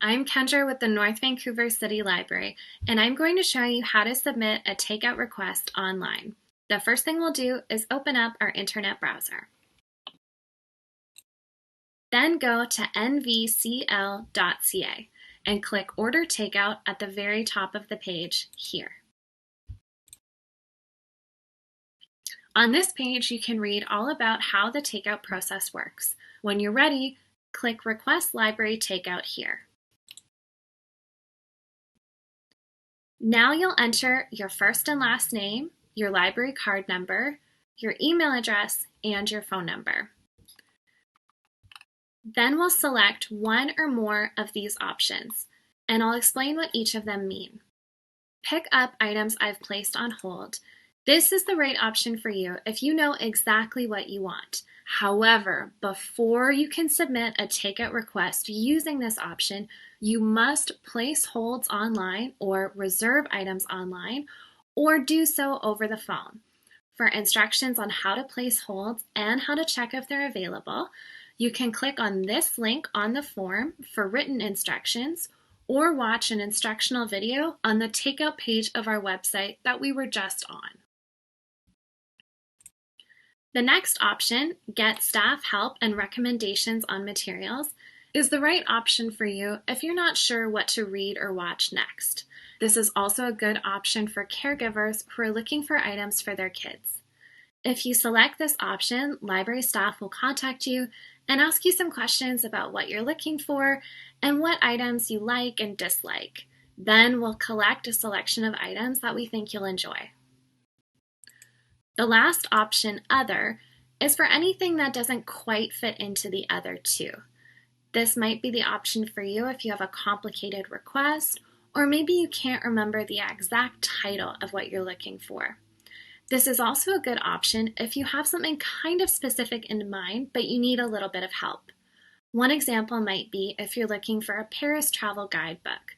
I'm Kendra with the North Vancouver City Library, and I'm going to show you how to submit a takeout request online. The first thing we'll do is open up our internet browser. Then go to nvcl.ca and click Order Takeout at the very top of the page here. On this page, you can read all about how the takeout process works. When you're ready, click Request Library Takeout here. Now you'll enter your first and last name, your library card number, your email address, and your phone number. Then we'll select one or more of these options, and I'll explain what each of them mean. Pick up items I've placed on hold. This is the right option for you if you know exactly what you want. However, before you can submit a takeout request using this option, you must place holds online or reserve items online or do so over the phone. For instructions on how to place holds and how to check if they're available, you can click on this link on the form for written instructions or watch an instructional video on the takeout page of our website that we were just on. The next option, Get Staff Help and Recommendations on Materials, is the right option for you if you're not sure what to read or watch next. This is also a good option for caregivers who are looking for items for their kids. If you select this option, library staff will contact you and ask you some questions about what you're looking for and what items you like and dislike. Then we'll collect a selection of items that we think you'll enjoy. The last option, Other, is for anything that doesn't quite fit into the other two. This might be the option for you if you have a complicated request, or maybe you can't remember the exact title of what you're looking for. This is also a good option if you have something kind of specific in mind, but you need a little bit of help. One example might be if you're looking for a Paris travel guidebook.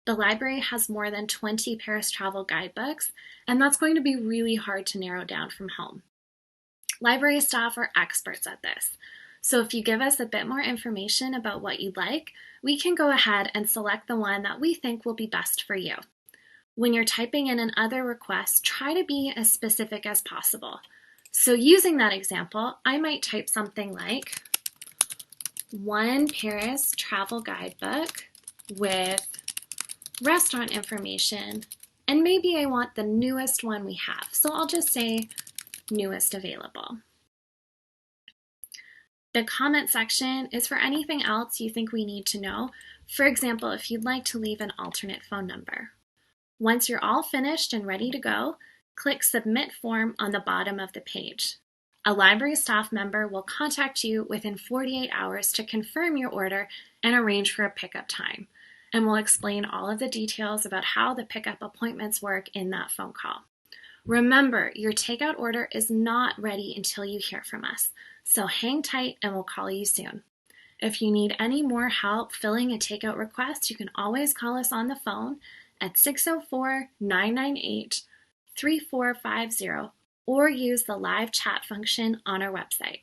The library has more than 20 Paris travel guidebooks, and that's going to be really hard to narrow down from home. Library staff are experts at this, so if you give us a bit more information about what you'd like, we can go ahead and select the one that we think will be best for you. When you're typing in an other request, try to be as specific as possible. So using that example, I might type something like one Paris travel guidebook with restaurant information, and maybe I want the newest one we have, so I'll just say newest available. The comment section is for anything else you think we need to know. For example, if you'd like to leave an alternate phone number. Once you're all finished and ready to go, click Submit Form on the bottom of the page. A library staff member will contact you within 48 hours to confirm your order and arrange for a pickup time, and we'll explain all of the details about how the pickup appointments work in that phone call. Remember, your takeout order is not ready until you hear from us, so hang tight and we'll call you soon. If you need any more help filling a takeout request, you can always call us on the phone at 604-998-3450 or use the live chat function on our website.